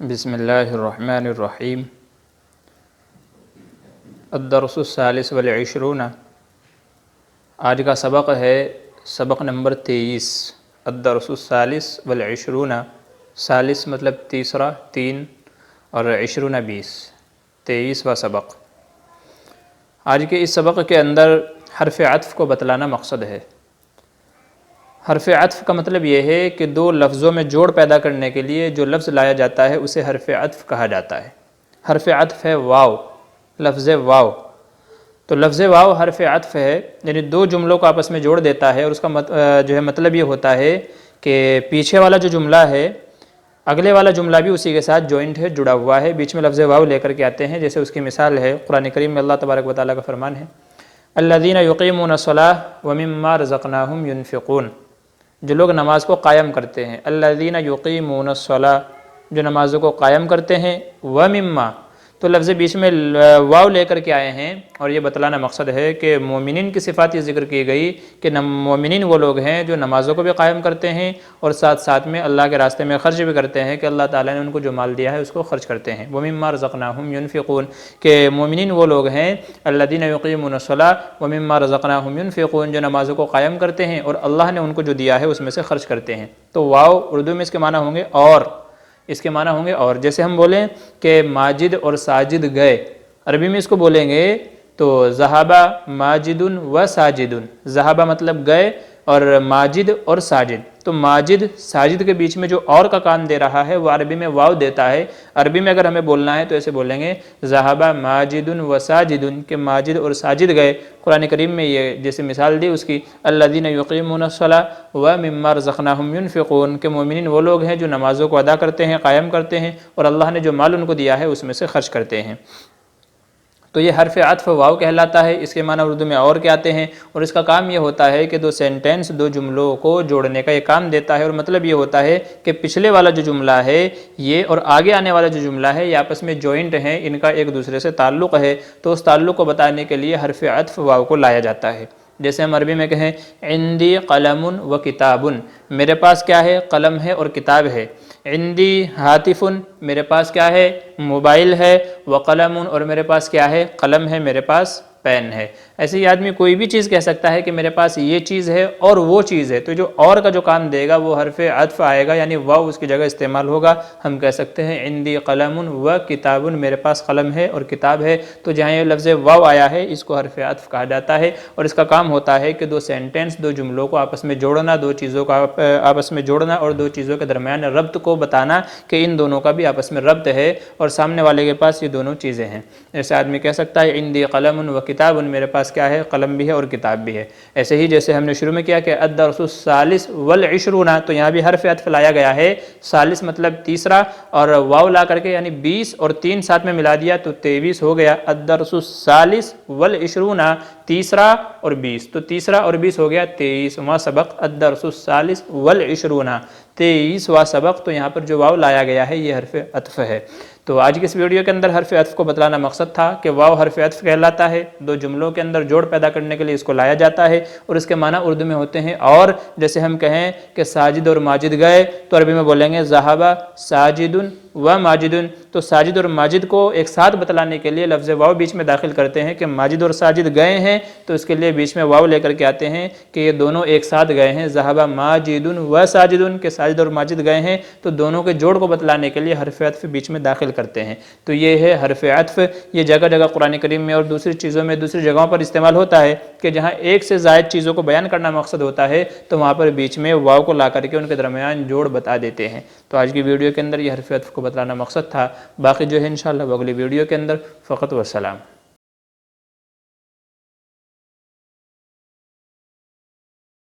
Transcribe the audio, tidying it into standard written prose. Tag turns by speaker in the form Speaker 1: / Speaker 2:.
Speaker 1: بسم اللہ الرحمن الرحیم۔ الدرس الثالث والعشرون، آج کا سبق ہے سبق نمبر 23۔ الدرس الثالث والعشرون، ثالث مطلب تیسرا، 3 اور عشرون 20، 23واں سبق۔ آج کے اس سبق کے اندر حرف عطف کو بتلانا مقصد ہے۔ حرف عطف کا مطلب یہ ہے کہ دو لفظوں میں جوڑ پیدا کرنے کے لیے جو لفظ لایا جاتا ہے اسے حرف عطف کہا جاتا ہے۔ حرف عطف ہے واو، لفظ واو۔ تو لفظ واو حرف عطف ہے، یعنی دو جملوں کو آپس میں جوڑ دیتا ہے، اور اس کا مطلب یہ ہوتا ہے کہ پیچھے والا جو جملہ ہے اگلے والا جملہ بھی اسی کے ساتھ جوائنٹ ہے، جڑا ہوا ہے، بیچ میں لفظ واو لے کر کے آتے ہیں۔ جیسے اس کی مثال ہے قرآن کریم میں اللہ تبارک و تعالیٰ کا فرمان ہے، الذین یقیمون الصلاۃ ومما رزقناہم ینفقون، جو لوگ نماز کو قائم کرتے ہیں۔ الذین یقیمون الصلاۃ، جو نمازوں کو قائم کرتے ہیں، ومما، تو لفظ بیچ میں واو لے کر کے آئے ہیں، اور یہ بتلانا مقصد ہے کہ مومنین کی صفات یہ ذکر کی گئی کہ مومنین وہ لوگ ہیں جو نمازوں کو بھی قائم کرتے ہیں اور ساتھ ساتھ میں اللہ کے راستے میں خرچ بھی کرتے ہیں، کہ اللہ تعالیٰ نے ان کو جو مال دیا ہے اس کو خرچ کرتے ہیں۔ ومما رزقناہم ینفقون، کہ مومنین وہ لوگ ہیں الذین یقیمون الصلاۃ ومما رزقناہم ینفقون، جو نمازوں کو قائم کرتے ہیں اور اللہ نے ان کو جو دیا ہے اس میں سے خرچ کرتے ہیں۔ تو واو اردو میں اس کے معنی ہوں گے اور، اس کے معنی ہوں گے اور۔ جیسے ہم بولیں کہ ماجد اور ساجد گئے، عربی میں اس کو بولیں گے تو ذہابہ ماجد و ساجد، ذہابہ مطلب گئے اور ماجد اور ساجد، تو ماجد ساجد کے بیچ میں جو اور کا کام دے رہا ہے وہ عربی میں واو دیتا ہے۔ عربی میں اگر ہمیں بولنا ہے تو ایسے بولیں گے ذہابہ ماجد و ساجد، کہ ماجد اور ساجد گئے۔ قرآن کریم میں یہ جیسے مثال دی اس کی، الذین یقیمون الصلاۃ ومما رزقناہم ینفقون، کہ مومنین وہ لوگ ہیں جو نمازوں کو ادا کرتے ہیں، قائم کرتے ہیں، اور اللہ نے جو مال ان کو دیا ہے اس میں سے خرچ کرتے ہیں۔ تو یہ حرف عطف واو کہلاتا ہے۔ اس کے معنی اردو میں اور کے آتے ہیں، اور اس کا کام یہ ہوتا ہے کہ دو سینٹنس، دو جملوں کو جوڑنے کا یہ کام دیتا ہے، اور مطلب یہ ہوتا ہے کہ پچھلے والا جو جملہ ہے یہ اور آگے آنے والا جو جملہ ہے یہ آپس میں جوائنٹ ہیں، ان کا ایک دوسرے سے تعلق ہے، تو اس تعلق کو بتانے کے لیے حرف عطف واو کو لایا جاتا ہے۔ جیسے ہم عربی میں کہیں عندی قلم و کتاب، میرے پاس کیا ہے؟ قلم ہے اور کتاب ہے۔ عندی ہاتف، میرے پاس کیا ہے؟ موبائل ہے۔ وقلم، اور میرے پاس کیا ہے؟ قلم ہے، میرے پاس پین ہے۔ ایسے ہی آدمی کوئی بھی چیز کہہ سکتا ہے کہ میرے پاس یہ چیز ہے اور وہ چیز ہے، تو جو اور کا جو کام دے گا وہ حرف عطف آئے گا، یعنی واو اس کی جگہ استعمال ہوگا۔ ہم کہہ سکتے ہیں عندی قلم و کتاب، میرے پاس قلم ہے اور کتاب ہے، تو جہاں یہ لفظ واو آیا ہے اس کو حرف عطف کہا جاتا ہے، اور اس کا کام ہوتا ہے کہ دو سینٹنس، دو جملوں کو آپس میں جوڑنا، دو چیزوں کا آپس میں جوڑنا، اور دو چیزوں کے درمیان ربط کو بتانا کہ ان دونوں کا بھی آپس میں ربط ہے اور سامنے والے کے پاس یہ دونوں چیزیں ہیں۔ جیسے آدمی کہہ سکتا ہے عندی قلم و کتاب، میرے پاس کیا ہے؟ قلم بھی ہے اور کتاب بھی ہے۔ ایسے ہی جیسے ہم نے شروع میں کیا کہ الدرس الثالث والعشرون، تو یہاں بھی حرف عطف لایا گیا ہے۔ ثالث مطلب تیسرا، اور واو لا کر کے یعنی 20 اور 3 ساتھ میں ملا دیا تو 23 ہو گیا۔ الدرس الثالث والعشرون، تیسرا اور 20، تو تیسرا اور 20 ہو گیا 23واں سبق۔ الدرس الثالث والعشرون، 23واں سبق۔ تو یہاں پر جو واو لایا گیا ہے یہ حرف عطف ہے۔ تو آج کی اس ویڈیو کے اندر حرف عطف کو بتلانا مقصد تھا کہ واو حرف عطف کہلاتا ہے، دو جملوں کے اندر جوڑ پیدا کرنے کے لیے اس کو لایا جاتا ہے، اور اس کے معنی اردو میں ہوتے ہیں اور۔ جیسے ہم کہیں کہ ساجد اور ماجد گئے تو عربی میں بولیں گے ذہب ساجد و ماجد، تو ساجد اور ماجد کو ایک ساتھ بتلانے کے لیے لفظ واو بیچ میں داخل کرتے ہیں کہ ماجد اور ساجد گئے ہیں، تو اس کے لیے بیچ میں واو لے کر کے آتے ہیں کہ یہ دونوں ایک ساتھ گئے ہیں۔ ذہب ماجد و ساجد، کہ ساجد اور ماجد گئے ہیں، تو دونوں کے جوڑ کو بتلانے کے لیے حرف عطف بیچ میں داخل کرتے ہیں۔ تو یہ ہے حرف عطف۔ یہ جگہ جگہ قرآن کریم میں اور دوسری چیزوں میں دوسری جگہوں پر استعمال ہوتا ہے کہ جہاں ایک سے زائد چیزوں کو بیان کرنا مقصد ہوتا ہے تو وہاں پر بیچ میں واو کو لا کر کے ان کے درمیان جوڑ بتا دیتے ہیں۔ تو آج کی ویڈیو کے اندر یہ حرف عطف کو بتلانا مقصد تھا، باقی جو ہے انشاءاللہ وہ اگلی ویڈیو کے اندر۔ فقط والسلام۔